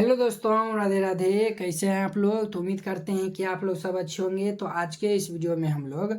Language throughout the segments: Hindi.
हेलो दोस्तों, राधे राधे। कैसे हैं आप लोग? तो उम्मीद करते हैं कि आप लोग सब अच्छे होंगे। तो आज के इस वीडियो में हम लोग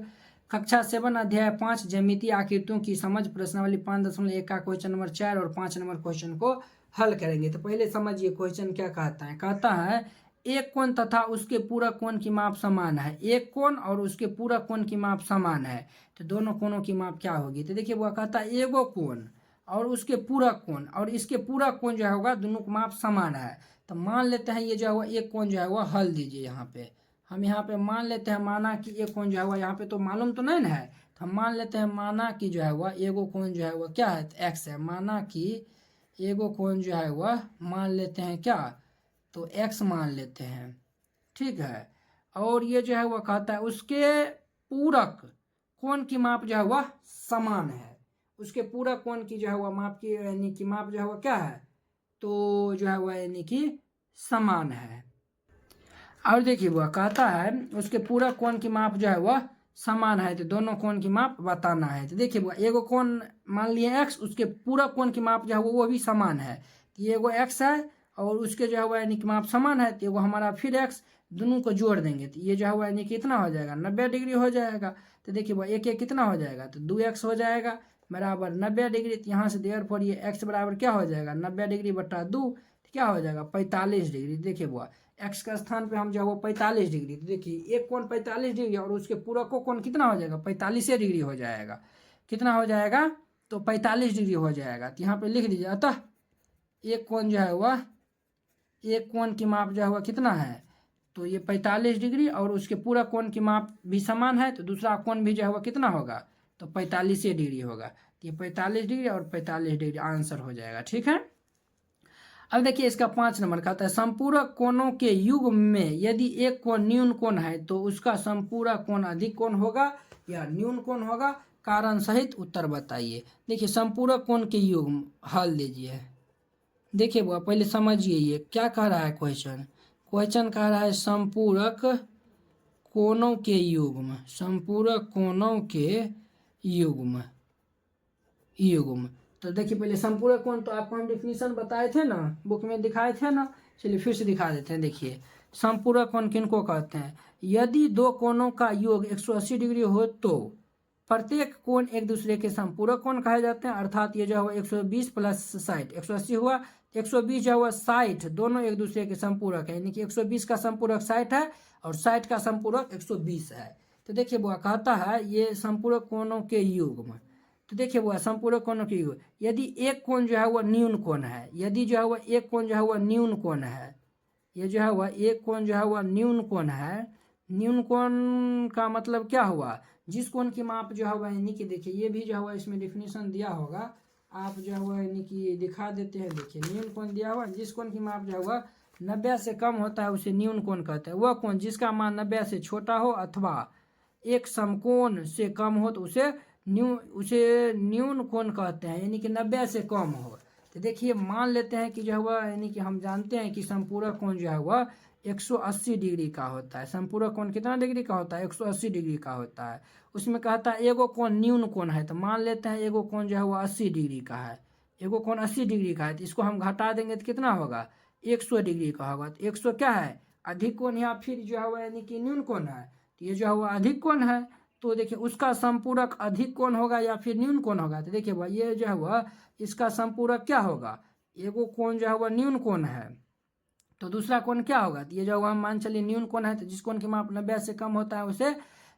कक्षा 7 अध्याय 5 ज्यामितीय आकृतियों की समझ प्रश्नावली 5.1 का क्वेश्चन नंबर 4 और 5 नंबर क्वेश्चन को हल करेंगे। तो पहले समझिए क्वेश्चन क्या कहता है। कहता है एक कोण तथा उसके पूरक कोण की माप समान है। एक कोण और उसके पूरक कोण की माप समान है, तो दोनों कोणों की माप क्या होगी? तो देखिए वो कहता है एगो कोण और उसके पूरक कोण और इसके पूरक कोण जो होगा दोनों का माप समान है। तो मान लेते हैं ये जो है एक कोण जो है वह हल दीजिए। यहाँ पे हम यहाँ पे मान लेते हैं, माना कि एक कोण जो है वह यहाँ पे तो मालूम तो नहीं ना है, तो हम मान लेते हैं माना कि जो है वह एगो कोण जो है वह क्या है, तो एक्स है। माना कि एगो कोण जो है वह मान लेते हैं क्या, तो एक्स मान लेते हैं, ठीक है। और ये जो है वह कहता है उसके पूरक कोण की माप जो है वह समान है। उसके पूरक कोण की जो है वह माप की यानी कि माप जो है वह क्या है, तो जो है वह यानी कि समान है। और देखिए वह कहता है उसके पूरक कोण की माप जो है वह समान है, तो दोनों कोण की माप बताना है। तो देखिए वह एगो कोण मान लिए एक्स, उसके पूरक कोण की माप जो है वो भी समान है। तो ये एगो एक्स है और उसके जो है वह यानी कि माप समान है, तो एगो हमारा फिर एक्स, दोनों को जोड़ देंगे तो ये जो है वह यानी कि कितना हो जाएगा, 90 डिग्री हो जाएगा। तो देखिए वह एक एक कितना हो जाएगा, तो 2x हो जाएगा बराबर 90 डिग्री। तो यहाँ से देर पर ये x बराबर क्या हो जाएगा, 90 डिग्री बटा 2, तो क्या हो जाएगा 45 डिग्री। देखिए वो x का स्थान पे हम जो है वो 45 डिग्री, तो देखिए एक कोण 45 डिग्री और उसके पूरक को कोण कितना हो जाएगा, 45 डिग्री हो जाएगा। कितना हो जाएगा, तो 45 डिग्री हो जाएगा। तो यहाँ पे लिख दीजिए अतः एक कोण जो है वह, एक कोण की माप जो है वह कितना है, तो ये 45 डिग्री और उसके पूरा कोण की माप भी समान है, तो दूसरा कोण भी जो है वह कितना होगा, तो 45 डिग्री होगा। तो ये 45 डिग्री और 45 डिग्री आंसर हो जाएगा, ठीक है। अब देखिए इसका 5 नंबर कहता है संपूरक कोणों के युग्म में यदि एक कोण न्यून कोण है तो उसका संपूरक कोण अधिक कोण होगा या न्यून कोण होगा, कारण सहित उत्तर बताइए। देखिए संपूरक कोण के युग्म हल दीजिए। देखिए वो पहले समझिए ये क्या कह रहा है क्वेश्चन। क्वेश्चन कह रहा है संपूरक कोणों के युग्म, संपूरक कोणों के युग्म युग्म। तो देखिए पहले संपूरक कोण तो आपको हम डिफिनीशन बताए थे ना, बुक में दिखाए थे ना, चलिए फिर से दिखा देते हैं। देखिए संपूरक कोण किनको कहते हैं, यदि दो कोणों का योग 180 डिग्री हो तो प्रत्येक कोण एक दूसरे के संपूरक कोण कहे जाते हैं। अर्थात ये जो है 120 प्लस 60, 180 हुआ, 120 जो हुआ 60, दोनों एक दूसरे के संपूरक है, यानी कि 120 का संपूरक 60 है और 60 का संपूरक 120 है। तो देखिए वो कहता है ये संपूरक कोणों के युग्म। तो देखिए वो संपूरक कोणों के युग्म, यदि एक कोण जो है वह न्यून कोण है, यदि जो है वह एक कोण जो है वह न्यून कोण है, ये जो है वह एक कोण जो है वह न्यून कोण है। न्यून कोण का मतलब क्या हुआ, जिस कोण की माप जो है वह यानी कि देखिए ये भी जो है वह इसमें डिफिनीशन दिया होगा, आप जो है वह यानी कि दिखा देते हैं। देखिए न्यून कोण दिया हुआ, जिस कोण की माप जो है वह 90 से कम होता है उसे न्यून कोण कहते हैं। वह कोण जिसका मान 90 से छोटा हो अथवा एक समकोण से कम हो तो उसे न्यून कोण कहते हैं, यानी कि 90 से कम हो। तो देखिए मान लेते हैं कि जो है वह यानी कि हम जानते हैं कि संपूरक कोण जो है वह 180 डिग्री का होता है। संपूरक कोण कितना डिग्री का होता है, 180 डिग्री का होता है। उसमें कहता है एगो कोण न्यून कोण है, तो मान लेते हैं एगो कोण जो है वह 80 डिग्री का है, एगो कोण 80 डिग्री का है, तो इसको हम घटा देंगे तो कितना होगा, 100 डिग्री का होगा। तो 100 क्या है, अधिक कोण, या फिर जो है वह यानी कि न्यून कोण है, तो ये जो है वह अधिक कोण है। तो देखिए उसका संपूरक अधिक कोण होगा या फिर न्यून कोण होगा। तो देखिए वह ये जो है वह इसका संपूरक क्या होगा, एगो कोण जो है वह न्यून कोण है, तो दूसरा कोण क्या होगा, तो ये जो हम मान चलिए न्यून कोण है, तो जिस कोण की माप 90 से कम होता है उसे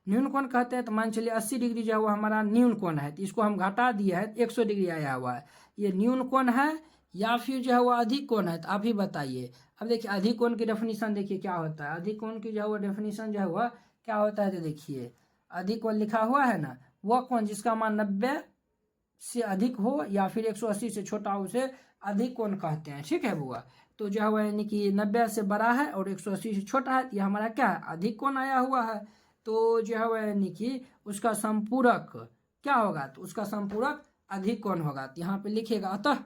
न्यून कोण कहते हैं। तो मान चलिए 80 डिग्री जो है वो हमारा न्यून कोण है, तो इसको हम घटा दिया है, 100 डिग्री आया हुआ है। ये न्यून कोण है या फिर जो है वो अधिक कोण है, तो आप ही बताइए। अब देखिए अधिक कोण की डेफिनेशन देखिए क्या होता है, अधिक कोण की जो है वो डेफिनेशन जो है वह क्या होता है, तो देखिए अधिक कोण लिखा हुआ है ना, वह कोण जिसका मान 90 से अधिक हो या फिर 180 से छोटा हो उसे अधिक कोण कहते हैं, ठीक है बुआ। तो जो है वह यानी कि 90 से बड़ा है और 180 से छोटा है, ये हमारा क्या है, अधिक कोण आया हुआ है। तो जो है वह यानी कि उसका संपूरक क्या होगा, तो उसका संपूरक अधिक कोण होगा। तो यहाँ पे लिखेगा अतः,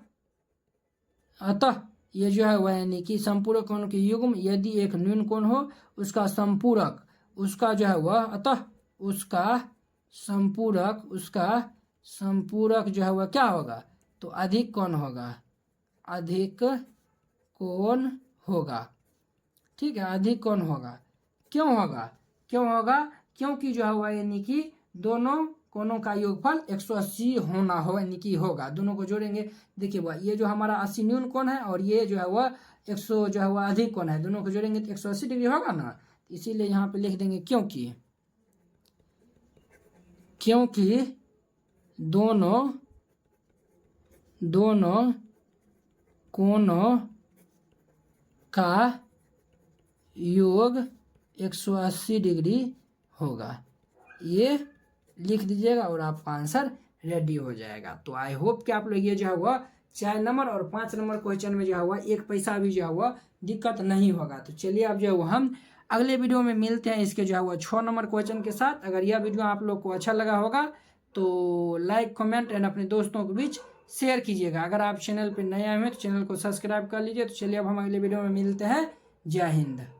अतः ये जो है वह यानी कि संपूरक कोण के युग्म यदि एक न्यून कोण हो उसका संपूरक, उसका जो है वह अतः उसका संपूरक जो है वह क्या होगा, तो अधिक कोण होगा, अधिक कोण होगा। ठीक है, अधिक कौन होगा? क्यों होगा? क्यों होगा? क्योंकि जो है वह यानी कि दोनों कोणों का योगफल 180 होना हो यानी कि होगा। दोनों को जोड़ेंगे, देखिए वह ये जो हमारा 80 न्यून कोण है और ये जो है वह 100 जो है वह अधिक कोण है, दोनों को जोड़ेंगे तो 180 डिग्री होगा ना। इसीलिए यहाँ पे लिख देंगे क्योंकि दोनों कोणों का योग 180 डिग्री होगा। ये लिख दीजिएगा और आपका आंसर रेडी हो जाएगा। तो आई होप कि आप लोग ये जो है वह 4 नंबर और 5 नंबर क्वेश्चन में जो है वह 1 पैसा भी जो है वह दिक्कत नहीं होगा। तो चलिए अब जो है वह हम अगले वीडियो में मिलते हैं इसके जो है वह 6 नंबर क्वेश्चन के साथ। अगर यह वीडियो आप लोग को अच्छा लगा होगा तो लाइक कमेंट एंड अपने दोस्तों के बीच शेयर कीजिएगा। अगर आप चैनल पर नए आए हैं तो चैनल को सब्सक्राइब कर लीजिए। तो चलिए अब हम अगले वीडियो में मिलते हैं। जय हिंद।